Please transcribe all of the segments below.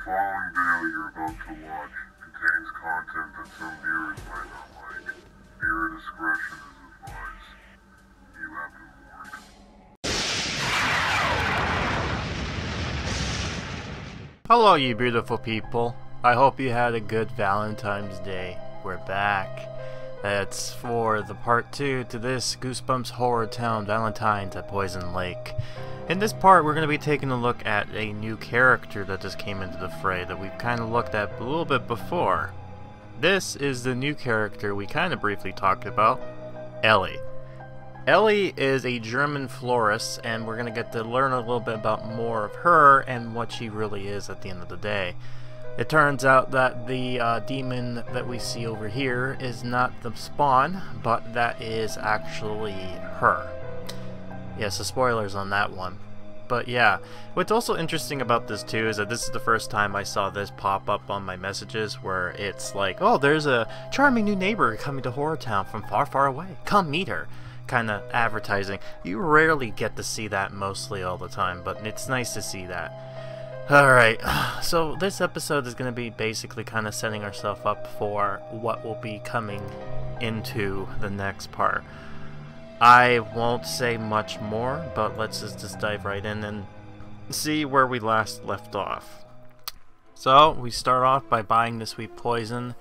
following video you're about to watch contains content that some viewers might not like. Viewer discretion is advised. You have been warned. Hello, you beautiful people. I hope you had a good Valentine's Day. We're back. That's for the part 2 to this Goosebumps HorrorTown Valentine's at Poison Lake. In this part, we're going to be taking a look at a new character that just came into the fray that we've kind of looked at a little bit before. This is the new character we kind of briefly talked about, Ellie. Ellie is a German florist, and we're going to get to learn a little bit about more of her and what she really is at the end of the day. It turns out that the demon that we see over here is not the spawn, but that is actually her. Yeah, so spoilers on that one. But yeah, what's also interesting about this too is that this is the first time I saw this pop up on my messages where it's like, oh, there's a charming new neighbor coming to HorrorTown from far, far away. Come meet her. Kind of advertising. You rarely get to see that mostly all the time, but it's nice to see that. Alright, so this episode is going to be basically kind of setting ourselves up for what will be coming into the next part. I won't say much more, but let's just dive right in and see where we last left off. So, we start off by buying the Sweet Poison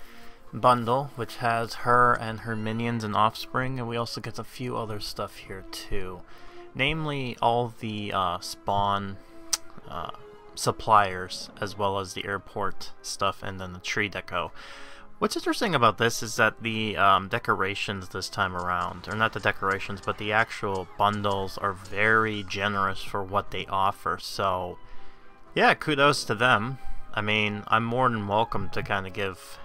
bundle, which has her and her minions and offspring, and we also get a few other stuff here too. Namely, all the spawn suppliers, as well as the airport stuff, and then the tree deco. What's interesting about this is that the decorations this time around, or not the decorations, but the actual bundles are very generous for what they offer. So, yeah, kudos to them. I mean, I'm more than welcome to kind of give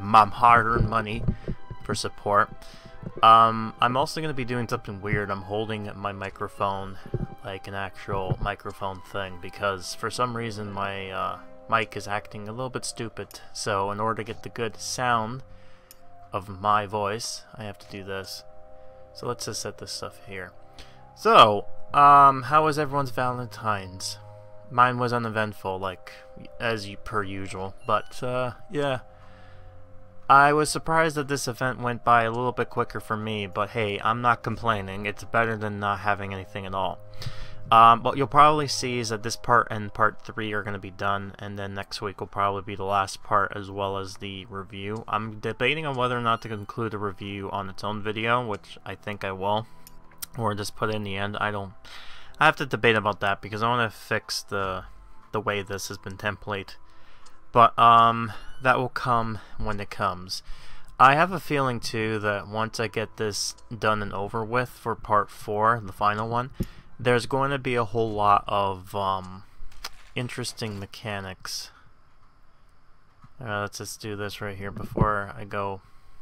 my hard-earned money for support. I'm also going to be doing something weird. I'm holding my microphone like an actual microphone thing because for some reason my mic is acting a little bit stupid. So in order to get the good sound of my voice, I have to do this. So let's just set this stuff here. So, how was everyone's Valentine's? Mine was uneventful, like per usual, but yeah. I was surprised that this event went by a little bit quicker for me, but hey, I'm not complaining. It's better than not having anything at all. What you'll probably see is that this part and part 3 are going to be done, and then next week will probably be the last part as well as the review. I'm debating on whether or not to include a review on its own video, which I think I will, or just put it in the end. I have to debate about that because I want to fix the way this has been template. But that will come when it comes. I have a feeling too that once I get this done and over with for part 4, the final one, there's going to be a whole lot of interesting mechanics. Let's just do this right here before I go,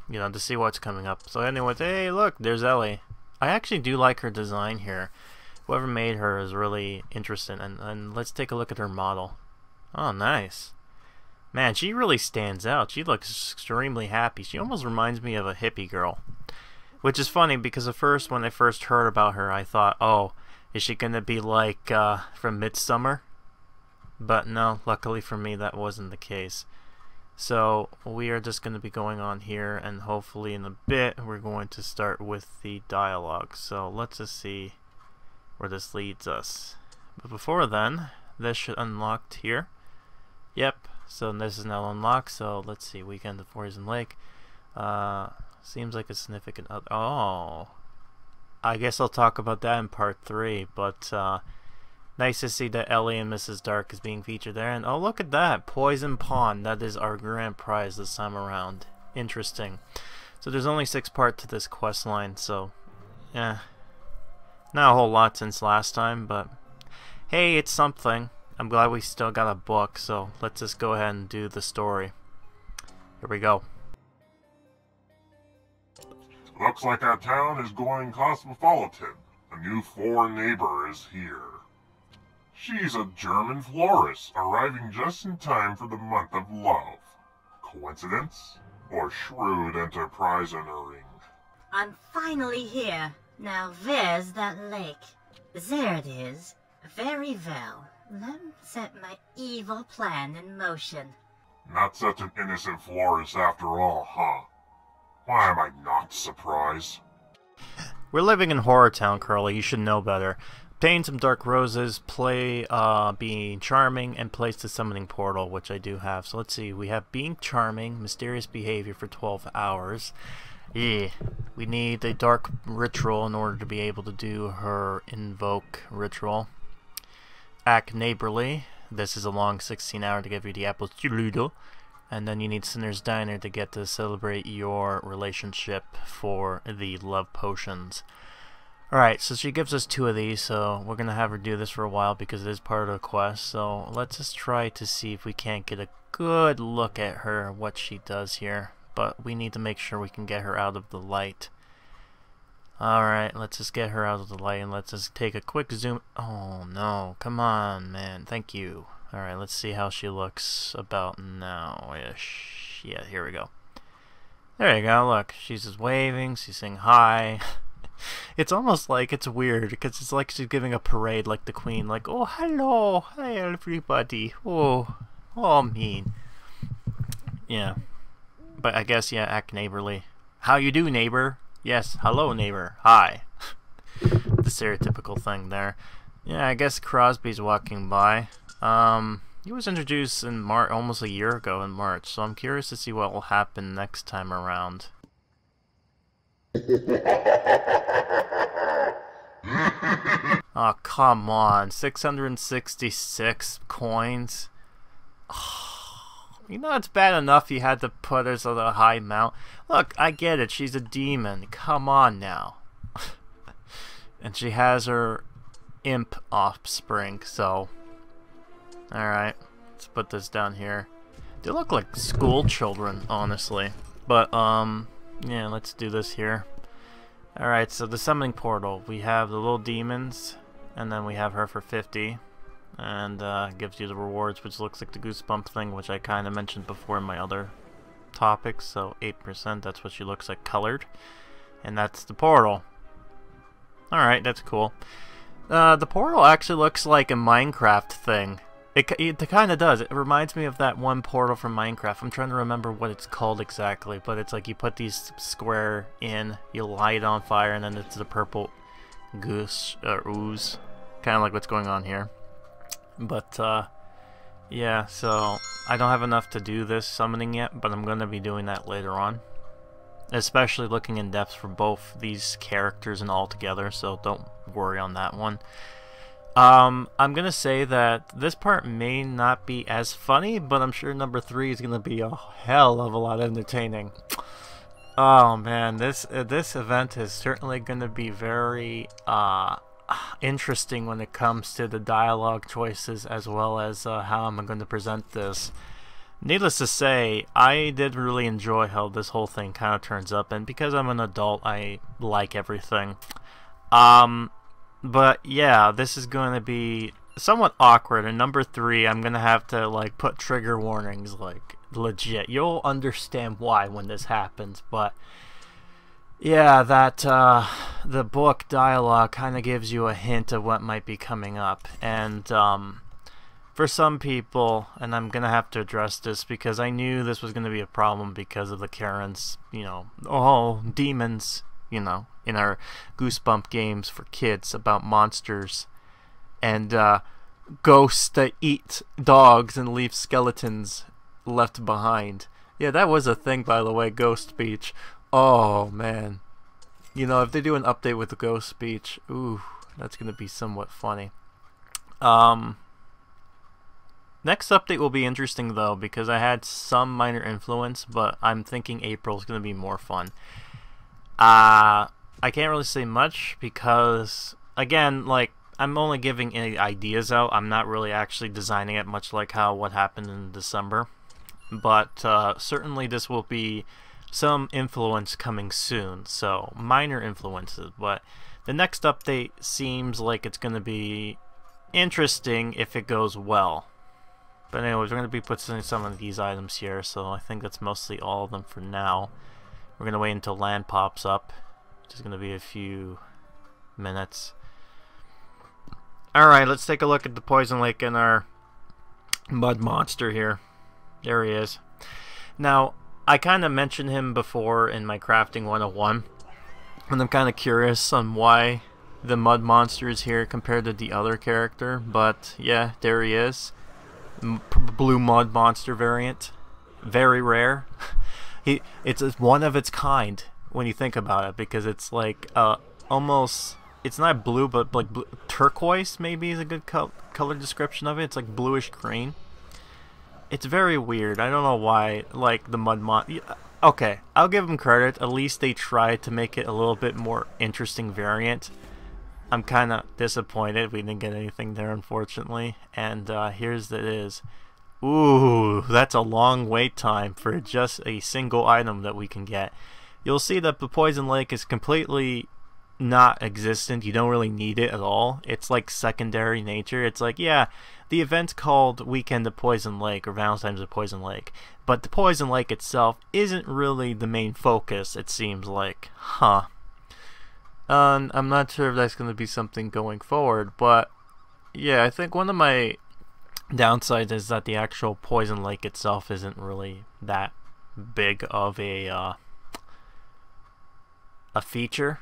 you know, to see what's coming up. So anyways, hey look, there's Ellie. I actually do like her design here. Whoever made her is really interesting, and let's take a look at her model. Oh, nice. Man, she really stands out. She looks extremely happy. She almost reminds me of a hippie girl. Which is funny because at first, when I first heard about her, I thought, oh, is she going to be like from Midsummer? But no, luckily for me, that wasn't the case. So, we are just going to be going on here, and hopefully in a bit, we're going to start with the dialogue. So, let's just see where this leads us. But before then, this should unlock here. Yep. So this is now unlocked, so let's see, Weekend at Poison Lake. Seems like a significant other. Oh, I guess I'll talk about that in part 3, but nice to see that Ellie and Mrs. Dark is being featured there. And oh, look at that, Poison Pond, that is our grand prize this time around. Interesting. So there's only 6 parts to this quest line, so yeah, not a whole lot since last time, but hey, it's something. I'm glad we still got a book, so let's just go ahead and do the story. Here we go. Looks like our town is going cosmopolitan. A new foreign neighbor is here. She's a German florist, arriving just in time for the month of love. Coincidence? Or shrewd enterprisery? I'm finally here. Now there's that lake. There it is. Very well. Let me set my evil plan in motion. Not such an innocent florist after all, huh? Why am I not surprised? We're living in HorrorTown, Curly. You should know better. Obtain some dark roses, play being charming, and place the summoning portal, which I do have. So let's see. We have being charming, mysterious behavior for 12 hours. Yeah, we need a dark ritual in order to be able to do her invoke ritual. Act neighborly. This is a long 16-hour to give you the apple chuludo. And then you need Sinner's Diner to get to celebrate your relationship for the love potions. Alright, so she gives us 2 of these, so we're going to have her do this for a while because it is part of the quest. So let's just try to see if we can't get a good look at her, what she does here. But we need to make sure we can get her out of the light. Alright, let's just get her out of the light and let's just take a quick zoom. Oh no, come on, man. Thank you. Alright, let's see how she looks about now-ish. Yeah, here we go. There you go, look. She's just waving, she's saying hi. It's almost like it's weird, because it's like she's giving a parade like the Queen. Like, oh, hello, hi everybody. Oh, mean. Yeah. But I guess, yeah, act neighborly. How you do, neighbor? Yes, hello, neighbor. Hi. The stereotypical thing there. Yeah, I guess Crosby's walking by. He was introduced in March, almost a year ago in March, so I'm curious to see what will happen next time around. Oh, come on. 666 coins? You know, it's bad enough you had to put her at a high mount. Look, I get it. She's a demon. Come on now. And she has her imp offspring, so... Alright, let's put this down here. They look like school children, honestly. But, yeah, let's do this here. Alright, so the summoning portal. We have the little demons, and then we have her for 50. And gives you the rewards, which looks like the Goosebump thing, which I kind of mentioned before in my other topics. So 8%, that's what she looks like colored. And that's the portal. Alright, that's cool. The portal actually looks like a Minecraft thing. It kind of does. It reminds me of that one portal from Minecraft. I'm trying to remember what it's called exactly, but it's like you put these square in, you light it on fire, and then it's the purple goose ooze, kind of like what's going on here. But yeah, so I don't have enough to do this summoning yet, but I'm going to be doing that later on, especially looking in depth for both these characters and all together. So don't worry on that one. I'm gonna say that this part may not be as funny, but I'm sure number 3 is gonna be a hell of a lot entertaining. Oh man, this event is certainly gonna be very interesting when it comes to the dialogue choices as well as how I'm going to present this. Needless to say, I did really enjoy how this whole thing kind of turns up, and because I'm an adult, I like everything. But yeah, this is going to be somewhat awkward, and number 3, I'm going to have to like put trigger warnings, like legit. You'll understand why when this happens, but yeah, that the book dialogue kind of gives you a hint of what might be coming up, and for some people, and I'm gonna have to address this because I knew this was gonna be a problem because of the Karens, you know, oh, demons, you know, in our Goosebump games for kids about monsters and ghosts that eat dogs and leave skeletons left behind. Yeah, that was a thing, by the way, ghost speech. Oh man, you know, if they do an update with the ghost speech, ooh, that's gonna be somewhat funny. Next update will be interesting though, because I had some minor influence, but I'm thinking April's gonna be more fun. I can't really say much because, again, like, I'm only giving any ideas out. I'm not really actually designing it, much like how what happened in December. But certainly this will be some influence coming soon, so minor influences. But the next update seems like it's going to be interesting if it goes well. But anyways, we're going to be putting some of these items here, so I think that's mostly all of them for now. We're going to wait until land pops up, which is going to be a few minutes. Alright, let's take a look at the Poison Lake and our mud monster here. There he is. Now, I kind of mentioned him before in my Crafting 101, and I'm kind of curious on why the mud monster is here compared to the other character, but yeah, there he is. Blue mud monster variant. Very rare. It's one of its kind when you think about it, because it's like almost, it's not blue, but like turquoise maybe is a good color description of it. It's like bluish green. It's very weird. I don't know why, like, the mud mon... Okay, I'll give them credit. At least they tried to make it a little bit more interesting variant. I'm kind of disappointed we didn't get anything there, unfortunately. And here's it is. Ooh, that's a long wait time for just a single item that we can get. You'll see that the Poison Lake is completely not existent. You don't really need it at all. It's like secondary nature. It's like, yeah, the event's called Weekend of Poison Lake or Valentine's of Poison Lake, but the Poison Lake itself isn't really the main focus, it seems like. Huh. I'm not sure if that's going to be something going forward, but yeah, I think one of my downsides is that the actual Poison Lake itself isn't really that big of a feature,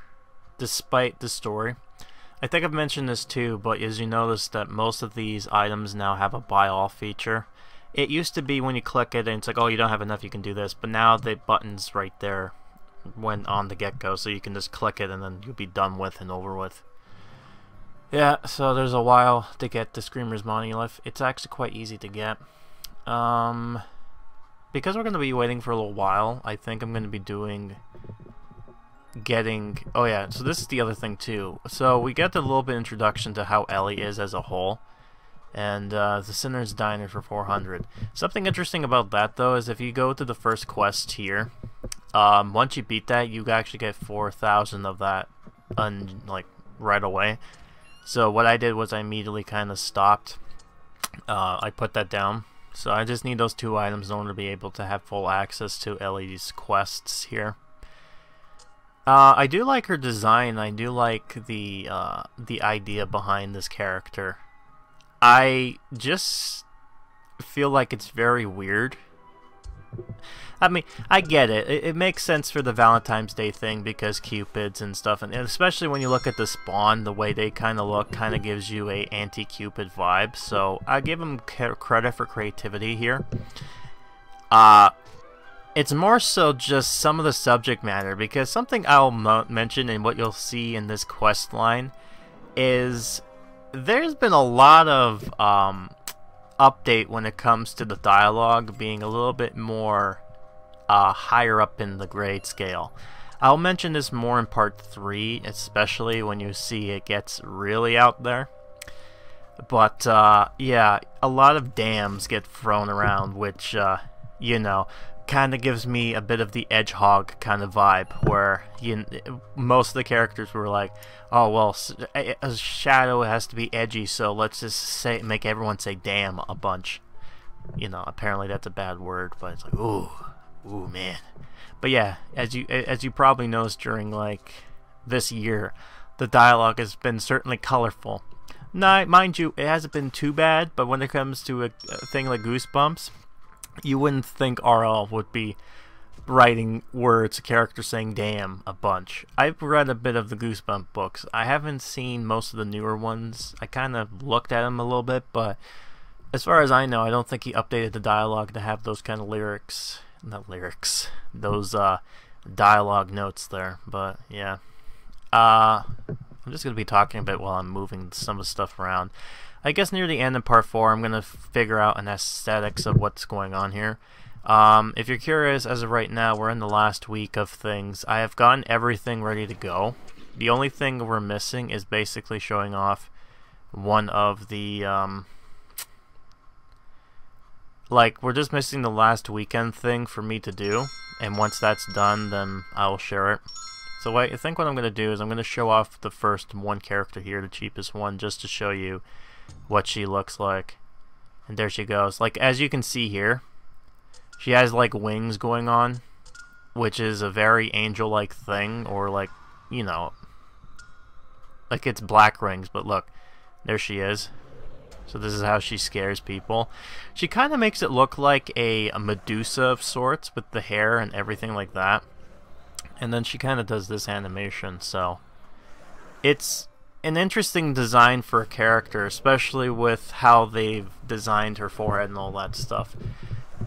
despite the story. I think I've mentioned this too, but as you notice that most of these items now have a buy all feature. It used to be when you click it and it's like, oh, you don't have enough, you can do this, but now the button's right there when on the get-go, so you can just click it and then you'll be done with and over with. Yeah, so there's a while to get the Screamer's Monolith. It's actually quite easy to get. Because we're going to be waiting for a little while, I think I'm going to be getting... Oh yeah, so this is the other thing too. So we get a little bit introduction to how Ellie is as a whole. And the Sinner's Diner for 400. Something interesting about that though is if you go to the first quest here, once you beat that, you actually get 4,000 of that like right away. So what I did was I immediately kind of stopped. I put that down. So I just need those 2 items in order to be able to have full access to Ellie's quests here. I do like her design. I do like the idea behind this character. I just feel like it's very weird. I mean, I get it. It makes sense for the Valentine's Day thing because Cupids and stuff, and especially when you look at the spawn, the way they kind of look kind of gives you a anti-Cupid vibe. So I give them credit for creativity here. It's more so just some of the subject matter, because something I'll mention and what you'll see in this quest line is there's been a lot of update when it comes to the dialogue being a little bit more higher up in the grade scale. I'll mention this more in part 3, especially when you see it gets really out there. But yeah, a lot of dams get thrown around, which you know, kind of gives me a bit of the Edgehog kind of vibe, where most of the characters were like, oh well, a shadow has to be edgy, so let's just make everyone say damn a bunch. You know, apparently that's a bad word, but it's like, ooh man. But yeah, as you probably noticed during like this year, the dialogue has been certainly colorful. Now, mind you, it hasn't been too bad, but when it comes to a thing like Goosebumps, you wouldn't think RL would be writing words, a character saying damn a bunch. I've read a bit of the Goosebump books. I haven't seen most of the newer ones. I kind of looked at them a little bit, but as far as I know, I don't think he updated the dialogue to have those kind of lyrics. Not lyrics. Those dialogue notes there. But yeah. I'm just going to be talking a bit while I'm moving some of the stuff around. I guess near the end of part 4, I'm going to figure out an aesthetics of what's going on here. If you're curious, as of right now, we're in the last week of things. I have gotten everything ready to go. The only thing we're missing is basically showing off one of the, like, we're just missing the last weekend thing for me to do. And once that's done, then I will share it. So I think what I'm going to do is I'm going to show off the first one character here, the cheapest one, just to show you what she looks like. And there she goes. Like, as you can see here, she has like wings going on, which is a very angel-like thing, or like, you know, like it's black rings, but look, There she is. So this is how she scares people. She kind of makes it look like a Medusa of sorts with the hair and everything like that. And then she kind of does this animation, so it's an interesting design for a character, especially with how they've designed her forehead and all that stuff.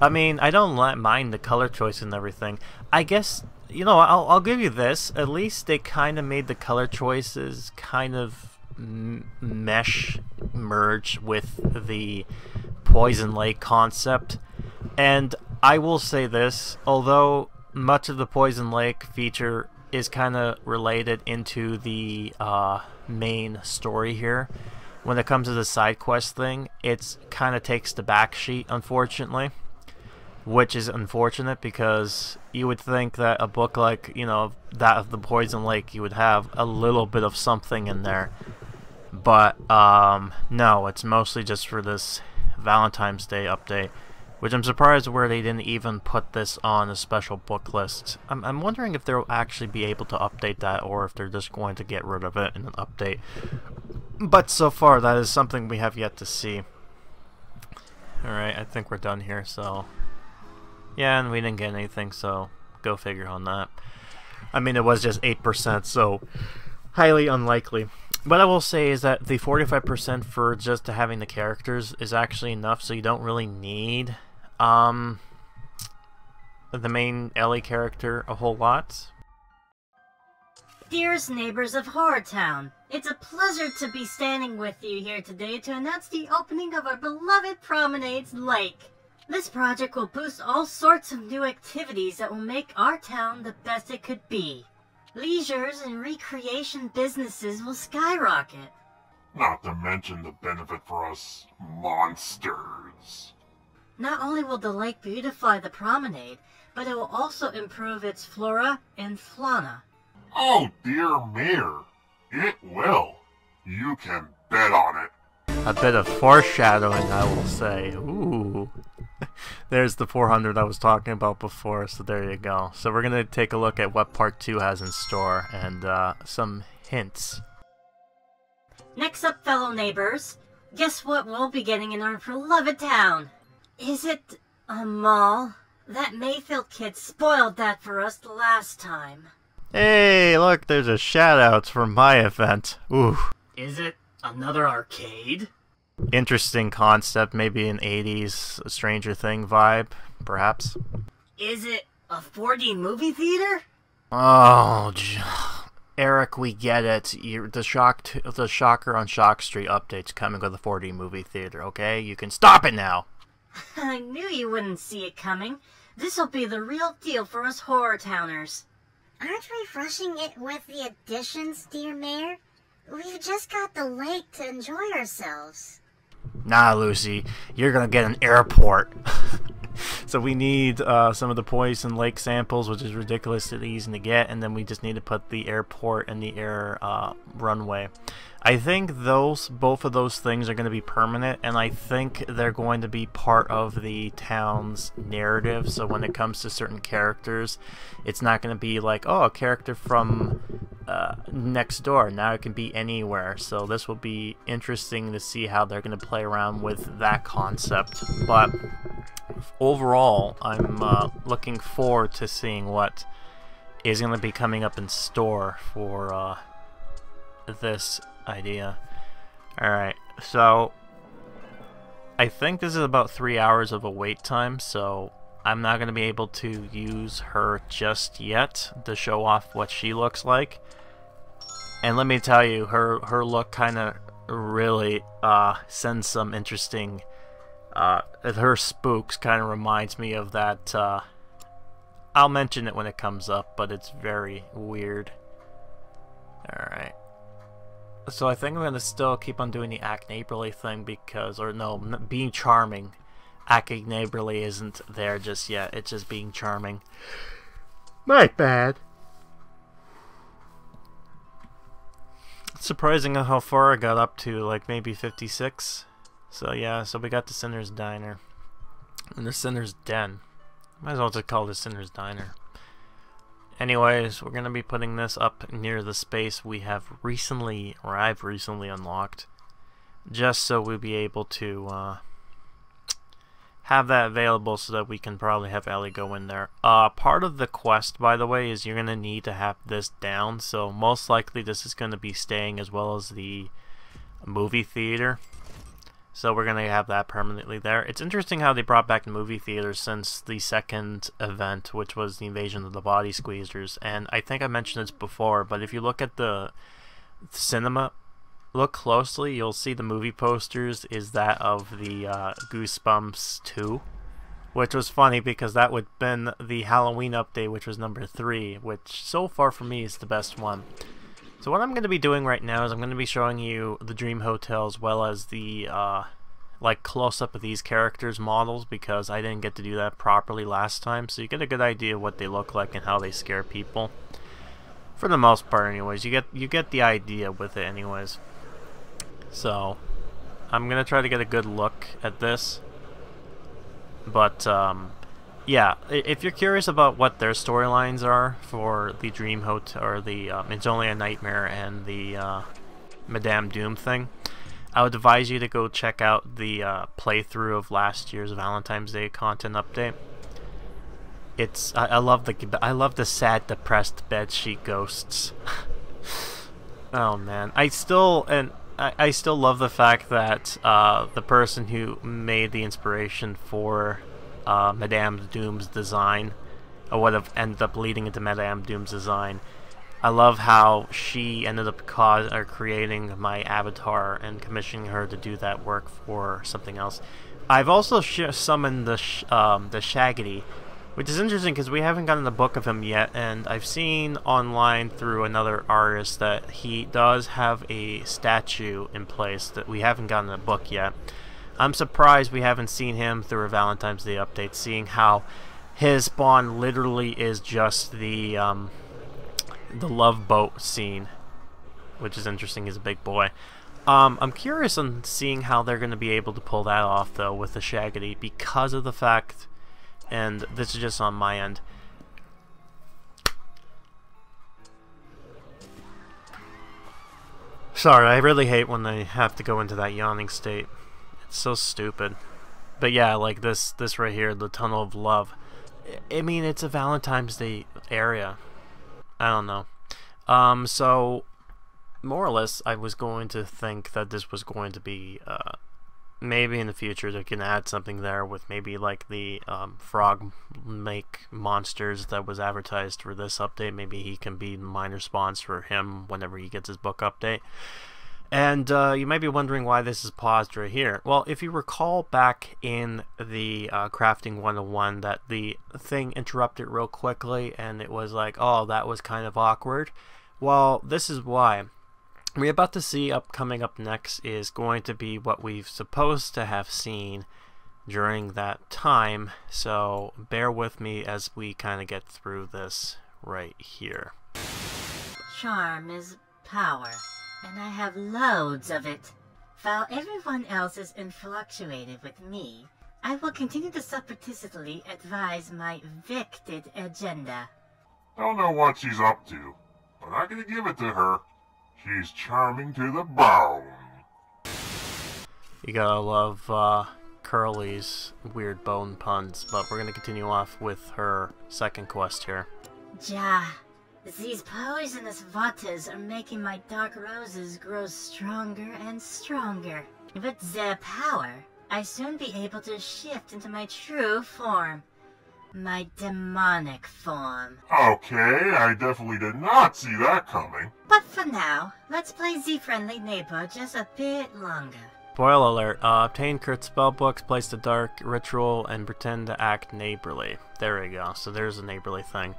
I mean, I don't mind the color choice and everything. I guess, you know, I'll give you this. At least they kind of made the color choices kind of merge with the Poison Lake concept. And I will say this, although much of the Poison Lake feature is kind of related into the main story here, when it comes to the side quest thing, it's kind of takes the back sheet, unfortunately. Which is unfortunate, because you would think that a book like, you know, that of the Poison Lake, you would have a little bit of something in there. But, no, it's mostly just for this Valentine's Day update, which I'm surprised where they didn't even put this on a special book list. I'm wondering if they'll actually be able to update that, or if they're just going to get rid of it in an update. But so far, that is something we have yet to see. Alright, I think we're done here, so... Yeah, and we didn't get anything, so go figure on that. I mean, it was just 8%, so highly unlikely. What I will say is that the 45% for just having the characters is actually enough, so you don't really need the main Ellie character a whole lot. Dearest neighbors of HorrorTown, it's a pleasure to be standing with you here today to announce the opening of our beloved Promenades Lake. This project will boost all sorts of new activities that will make our town the best it could be. Leisures and recreation businesses will skyrocket. Not to mention the benefit for us monsters. Not only will the lake beautify the promenade, but it will also improve its flora and fauna. Oh dear Mayor, it will. You can bet on it. A bit of foreshadowing, I will say. Ooh. There's the 400 I was talking about before, so there you go. So we're going to take a look at what Part 2 has in store, and some hints. Next up, fellow neighbors, guess what we'll be getting in our beloved town? Is it a mall? That Mayfield kid spoiled that for us the last time. Hey, look, there's a shout-out for my event. Ooh. Is it another arcade? Interesting concept, maybe an 80s Stranger Thing vibe, perhaps. Is it a 4D movie theater? Oh, Eric, we get it. The Shocker on Shock Street update's coming with a 4D movie theater, okay? You can stop it now! I knew you wouldn't see it coming. This'll be the real deal for us HorrorTowners. Aren't we rushing it with the additions, dear Mayor? We've just got the lake to enjoy ourselves. Nah, Lucy, you're gonna get an airport. So we need some of the Poison Lake samples, which is ridiculously easy to get, and then we just need to put the airport and the air runway. I think both of those things are going to be permanent, and I think they're going to be part of the town's narrative. So when it comes to certain characters, it's not going to be like, oh, a character from next door. Now it can be anywhere. So this will be interesting to see how they're going to play around with that concept. But overall, I'm looking forward to seeing what is going to be coming up in store for this idea. Alright, so I think this is about 3 hours of a wait time, so I'm not going to be able to use her just yet to show off what she looks like. And let me tell you, her look kind of really sends some interesting... her spooks kind of reminds me of that... I'll mention it when it comes up, but it's very weird. Alright. So I think I'm going to still keep on doing the act neighborly thing because, or no, being charming. Acting neighborly isn't there just yet, it's just being charming. My bad. It's surprising how far I got up to, like maybe 56. So yeah, so we got the Sinner's Diner. And the Sinner's Den. Might as well just call it the Sinner's Diner. Anyways, we're going to be putting this up near the space we have recently, or I've recently unlocked. just so we'll be able to have that available so that we can probably have Ellie go in there. Part of the quest, by the way, is you're going to need to have this down, so most likely this is going to be staying as well as the movie theater. So we're going to have that permanently there. It's interesting how they brought back the movie theater since the second event, which was the invasion of the body squeezers. And I think I mentioned this before, but if you look at the cinema, look closely, you'll see the movie posters is that of the Goosebumps 2, which was funny because that would have been the Halloween update, which was number 3, which so far for me is the best one. So what I'm going to be doing right now is I'm going to be showing you the Dream Hotel as well as the like close-up of these characters' models, because I didn't get to do that properly last time, so you get a good idea of what they look like and how they scare people. For the most part anyways, you get the idea with it anyways. So I'm going to try to get a good look at this. But yeah, if you're curious about what their storylines are for the Dream Hotel, or the It's Only a Nightmare and the Madame Doom thing, I would advise you to go check out the playthrough of last year's Valentine's Day content update. It's I love the sad, depressed bedsheet ghosts. Oh man, I still love the fact that the person who made the inspiration for Madame Doom's design, or what have ended up leading into Madame Doom's design, I love how she ended up creating my avatar and commissioning her to do that work for something else. I've also summoned the Shaggedy, which is interesting because we haven't gotten the book of him yet, and I've seen online through another artist that he does have a statue in place that we haven't gotten a book yet. I'm surprised we haven't seen him through a Valentine's Day update, seeing how his spawn literally is just the love boat scene, which is interesting. He's a big boy. I'm curious on seeing how they're going to be able to pull that off, though, with the Shaggedy, because of the fact, and this is just on my end, sorry, I really hate when they have to go into that yawning state. It's so stupid. But yeah, like this right here, the Tunnel of Love. I mean, it's a Valentine's Day area. I don't know. So more or less, I was going to think that this was going to be maybe in the future they can add something there with maybe like the frog make monsters that was advertised for this update. Maybe he can be minor spawns for him whenever he gets his book update. And you might be wondering why this is paused right here. Well, if you recall back in the Crafting 101 that the thing interrupted real quickly and it was like, oh, that was kind of awkward. Well, this is why. We're about to see coming up next is going to be what we've supposed to have seen during that time. So bear with me as we kind of get through this right here. Charm is power, and I have loads of it. While everyone else is infatuated with me, I will continue to surreptitiously advise my wicked agenda. Don't know what she's up to, but I'm gonna give it to her. She's charming to the bone. You gotta love Curly's weird bone puns, but we're gonna continue off with her second quest here. Ja, these poisonous waters are making my dark roses grow stronger and stronger. With their power, I soon be able to shift into my true form. My demonic form. Okay, I definitely did not see that coming. But for now, let's play the friendly neighbor just a bit longer. Spoiler alert, obtain Kurt spellbooks, place the dark ritual, and pretend to act neighborly. There we go, so there's a neighborly thing.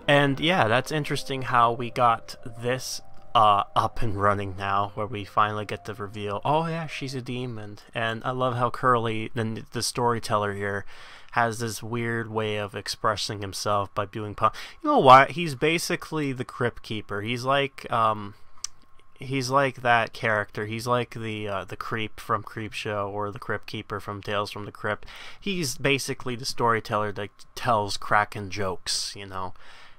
And yeah, that's interesting how we got this up and running now, where we finally get to reveal, oh yeah, she's a demon. And I love how Curly, the storyteller here, has this weird way of expressing himself by doing you know what? He's basically the Crypt Keeper. He's like that character. He's like the creep from Creepshow or the Crypt Keeper from Tales from the Crypt. He's basically the storyteller that tells Kraken jokes, you know.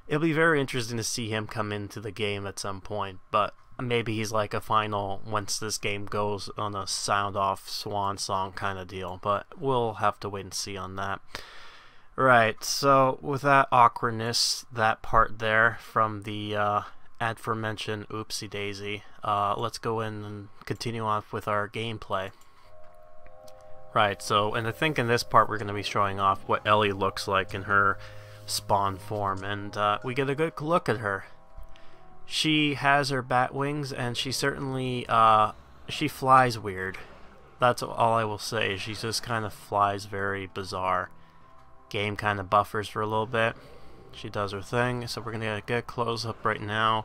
It'll be very interesting to see him come into the game at some point, but maybe he's like a final, once this game goes on a sound-off swan song kind of deal, but we'll have to wait and see on that. Right, so with that awkwardness, that part there from the aforementioned Oopsie Daisy, let's go in and continue on with our gameplay. Right, so, and I think in this part we're going to be showing off what Ellie looks like in her spawn form, and we get a good look at her. She has her bat wings, and she certainly, she flies weird. That's all I will say. She just kind of flies very bizarre. Game kind of buffers for a little bit. She does her thing, so we're going to get a good close-up right now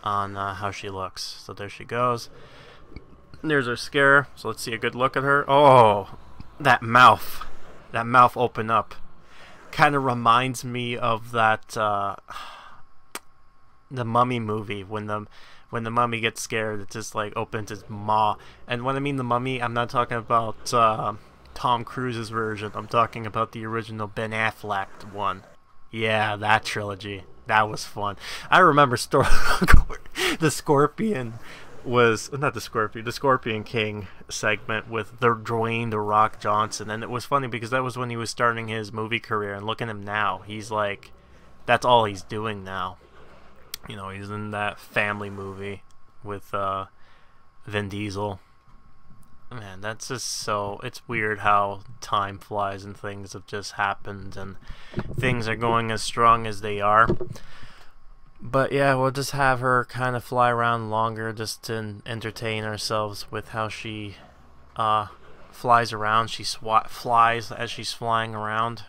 on how she looks. So there she goes. There's her scare, so let's see a good look at her. Oh, that mouth. That mouth open up. Kind of reminds me of that, the Mummy movie, when the mummy gets scared, it just like opens its maw. And when I mean the Mummy, I'm not talking about Tom Cruise's version. I'm talking about the original Ben Affleck one. Yeah, that trilogy. That was fun. I remember the Scorpion was not the Scorpion King segment with the Dwayne "The Rock" Johnson, and it was funny because that was when he was starting his movie career, and look at him now. He's like, that's all he's doing now. You know, he's in that family movie with Vin Diesel. Man, that's just so, it's weird how time flies and things have just happened and things are going as strong as they are. But yeah, we'll just have her kind of fly around longer just to entertain ourselves with how she flies around. She flies as she's flying around.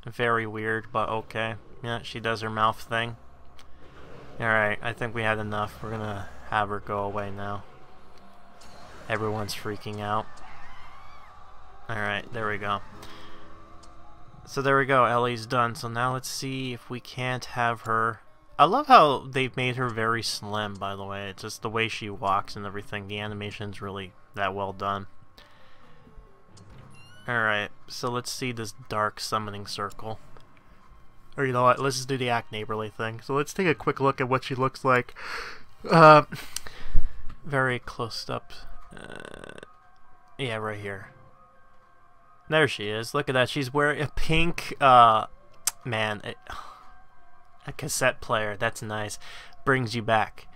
Very weird, but okay. Yeah, she does her mouth thing. Alright, I think we had enough. We're gonna have her go away now. Everyone's freaking out. Alright, there we go. So there we go, Ellie's done. So now let's see if we can't have her... I love how they've made her very slim, by the way. It's just the way she walks and everything. The animation's really that well done. Alright, so let's see this dark summoning circle. Or you know what, let's just do the act neighborly thing. So let's take a quick look at what she looks like. Very close up. Yeah, right here. There she is. Look at that. She's wearing a pink, man, a cassette player. That's nice. Brings you back.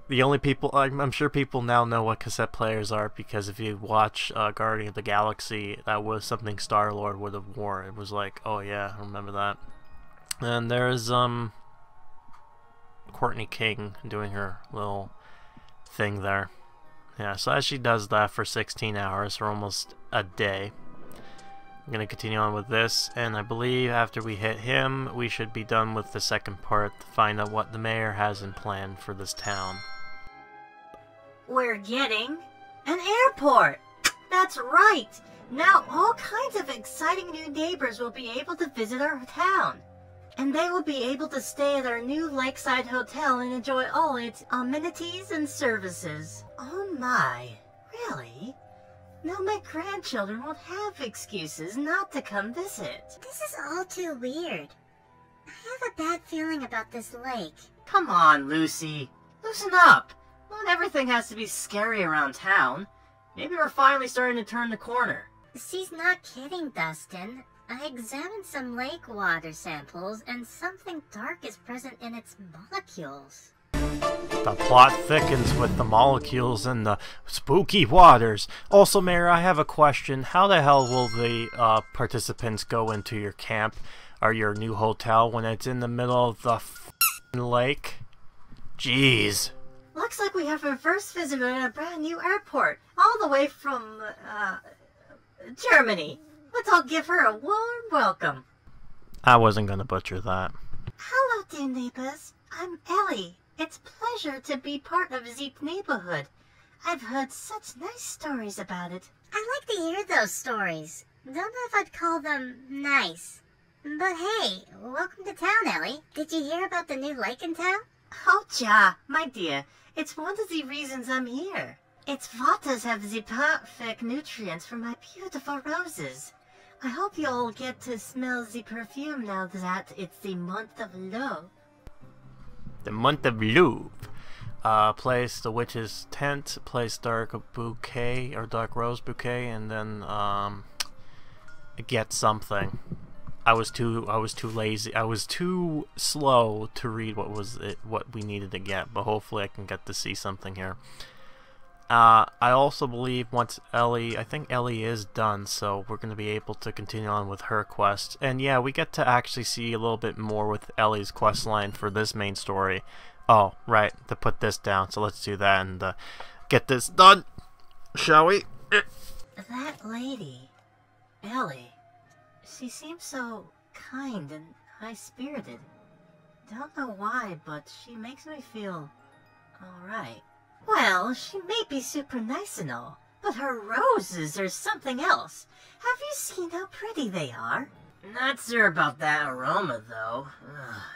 The only people, I'm sure people now know what cassette players are, because if you watch Guardian of the Galaxy, that was something Star-Lord would have worn. It was like, oh yeah, I remember that. And there's Courtney King doing her little thing there. Yeah, so as she does that for 16 hours, or almost a day, I'm going to continue on with this, and I believe after we hit him, we should be done with the second part to find out what the mayor has in plan for this town. We're getting an airport! That's right! Now all kinds of exciting new neighbors will be able to visit our town. And they will be able to stay at our new lakeside hotel and enjoy all its amenities and services. Oh my, really? Now my grandchildren won't have excuses not to come visit. This is all too weird. I have a bad feeling about this lake. Come on, Lucy. Loosen up. Not everything has to be scary around town. Maybe we're finally starting to turn the corner. She's not kidding, Dustin. I examined some lake water samples, and something dark is present in its molecules. The plot thickens with the molecules in the spooky waters. Also, Mayor, I have a question. How the hell will the participants go into your camp or your new hotel when it's in the middle of the lake? Jeez. Looks like we have our first visitor at a brand new airport, all the way from, Germany. Let's all give her a warm welcome. I wasn't gonna butcher that. Hello, dear neighbors. I'm Ellie. It's a pleasure to be part of Zeep neighborhood. I've heard such nice stories about it. I like to hear those stories. Don't know if I'd call them nice. But hey, welcome to town, Ellie. Did you hear about the new lake in town? Oh, ja, my dear. It's one of the reasons I'm here. Its waters have the perfect nutrients for my beautiful roses. I hope you all get to smell the perfume now that it's the month of love. The month of Louvre. Place the witch's tent, place dark bouquet or dark rose bouquet, and then get something. I was too lazy. I was too slow to read what we needed to get, but hopefully I can get to see something here. I also believe once I think Ellie is done, so we're going to be able to continue on with her quest. And yeah, we get to actually see a little bit more with Ellie's quest line for this main story. Oh, right, to put this down, so let's do that and get this done, shall we? That lady, Ellie, she seems so kind and high-spirited. Don't know why, but she makes me feel alright. Well, she may be super nice and all, but her roses are something else. Have you seen how pretty they are? Not sure about that aroma, though.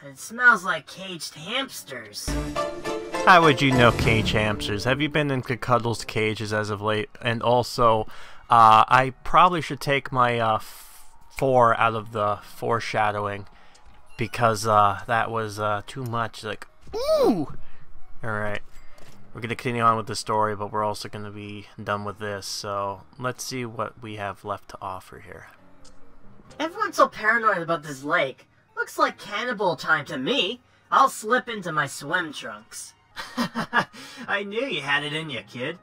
It smells like caged hamsters. How would you know cage hamsters? Have you been in Cuddle's cages as of late? And also, I probably should take my 4 out of the foreshadowing, because that was too much. Like, ooh! Alright. We're going to continue on with the story, but we're also going to be done with this, so let's see what we have left to offer here. Everyone's so paranoid about this lake. Looks like cannibal time to me. I'll slip into my swim trunks. I knew you had it in you, kid.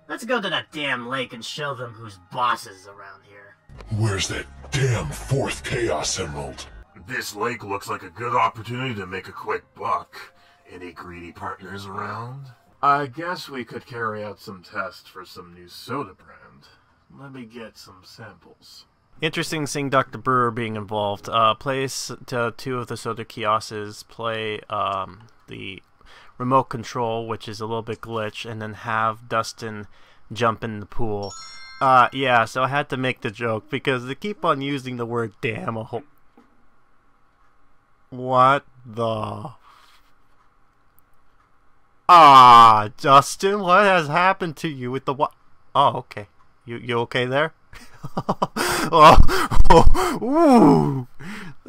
Let's go to that damn lake and show them who's bosses around here. Where's that damn 4th Chaos Emerald? This lake looks like a good opportunity to make a quick buck. Any greedy partners around? I guess we could carry out some tests for some new soda brand. Let me get some samples. Interesting seeing Dr. Brewer being involved. Place 2 of the soda kiosks, play the remote control, which is a little bit glitch, and then have Dustin jump in the pool. Yeah, so I had to make the joke because they keep on using the word damn a whole... What the... Dustin, what has happened to you with the what? Oh, okay. You okay there?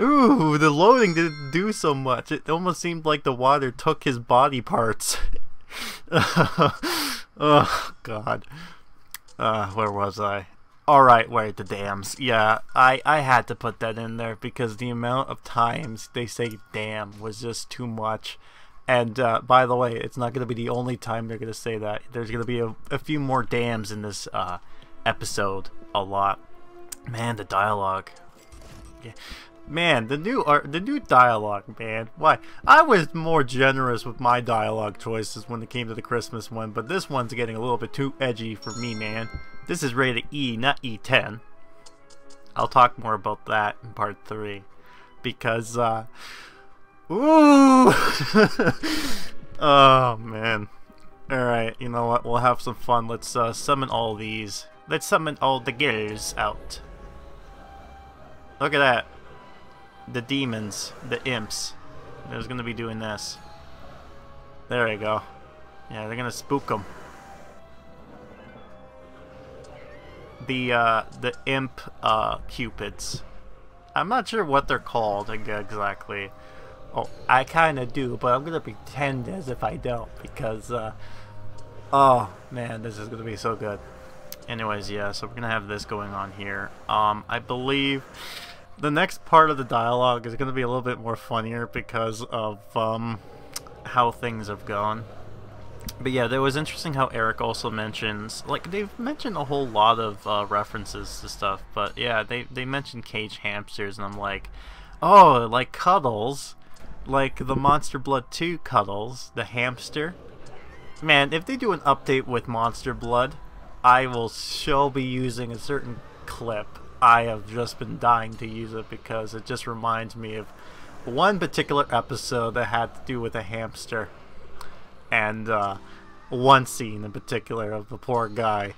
Ooh, the loading didn't do so much. It almost seemed like the water took his body parts. Oh, God. Where was I? Alright, wait, the dams. Yeah, I had to put that in there because the amount of times they say damn was just too much. And by the way, it's not going to be the only time they're going to say that. There's going to be a few more dams in this episode. A lot. Man, the dialogue. Yeah. Man, the new dialogue, man. Why? I was more generous with my dialogue choices when it came to the Christmas one, but this one's getting a little bit too edgy for me, man. This is rated E, not E10. I'll talk more about that in part 3. Because, ooh! Oh, man. Alright, you know what? We'll have some fun. Let's summon all these. Let's summon all the girls out. Look at that. The demons. The imps. They're gonna be doing this. There we go. Yeah, they're gonna spook them. The imp cupids. I'm not sure what they're called exactly. Oh, I kinda do, but I'm gonna pretend as if I don't because oh man, this is gonna be so good. Anyways, yeah, so we're gonna have this going on here. I believe the next part of the dialogue is gonna be a little bit more funnier because of how things have gone. But yeah, it was interesting how Eric also mentions, like, they've mentioned a whole lot of references to stuff, but yeah, they mentioned cage hamsters, and I'm like, oh, like Cuddles, like the Monster Blood 2 Cuddles, the hamster. Man, if they do an update with Monster Blood, I will still be using a certain clip. I have just been dying to use it because it just reminds me of one particular episode that had to do with a hamster. And one scene in particular of the poor guy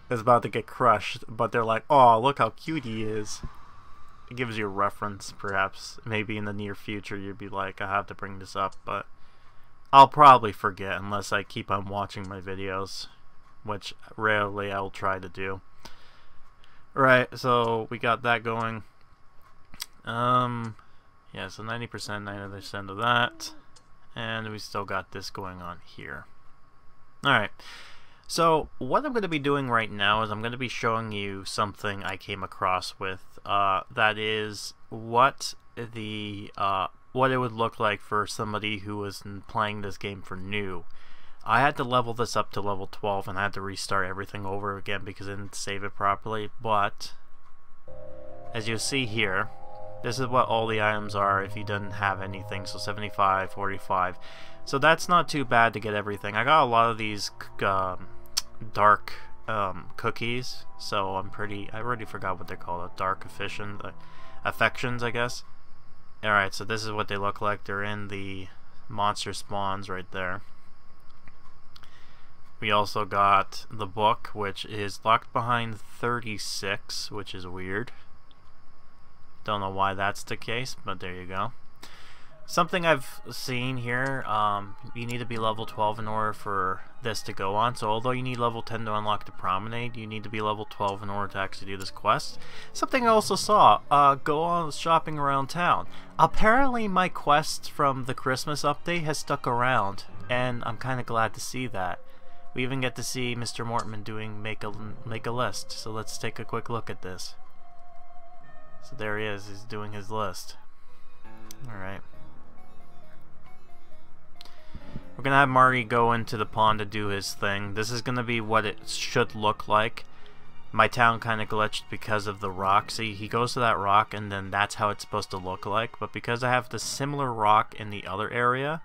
is about to get crushed, but they're like, oh, look how cute he is. It gives you a reference, perhaps. Maybe in the near future you'd be like, I have to bring this up, but I'll probably forget unless I keep on watching my videos, which rarely I'll try to do. Right, so we got that going. Yeah, so 90%, 90% of that. And we still got this going on here. Alright, so what I'm going to be doing right now is I'm going to be showing you something I came across with, that is what what it would look like for somebody who was playing this game for new. I had to level this up to level 12 and I had to restart everything over again because I didn't save it properly, but as you see here, this is what all the items are if you didn't have anything. So 75, 45. So that's not too bad to get everything. I got a lot of these dark cookies. So I already forgot what they're called. Dark affections, I guess. Alright, so this is what they look like. They're in the monster spawns right there. We also got the book, which is locked behind 36, which is weird. Don't know why that's the case, but there you go. Something I've seen here, you need to be level 12 in order for this to go on. So although you need level 10 to unlock the promenade, you need to be level 12 in order to actually do this quest. Something I also saw, go on shopping around town. Apparently my quest from the Christmas update has stuck around, and I'm kind of glad to see that. We even get to see Mr. Mortman doing make a list. So let's take a quick look at this. So there he is, he's doing his list. Alright. We're gonna have Marty go into the pond to do his thing. This is gonna be what it should look like. My town kinda glitched because of the rock. See, he goes to that rock and then that's how it's supposed to look like. But because I have the similar rock in the other area,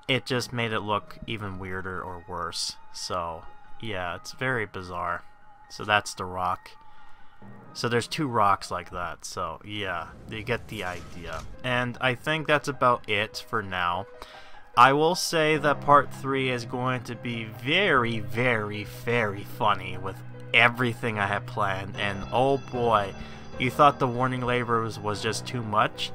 it just made it look even weirder or worse. So, yeah, it's very bizarre. So that's the rock. So there's two rocks like that, so yeah, you get the idea. And I think that's about it for now. I will say that part 3 is going to be very, very, very funny with everything I have planned. And oh boy, you thought the warning labels was just too much?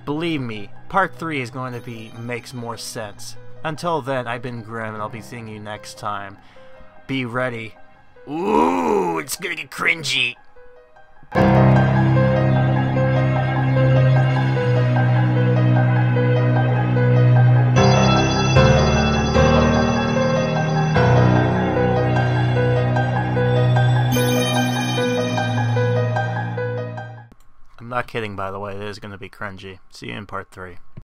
Believe me, part 3 is going to makes more sense. Until then, I've been Grim and I'll be seeing you next time. Be ready. Ooh, it's gonna get cringy. I'm not kidding, by the way. It is going to be cringy. See you in part 3.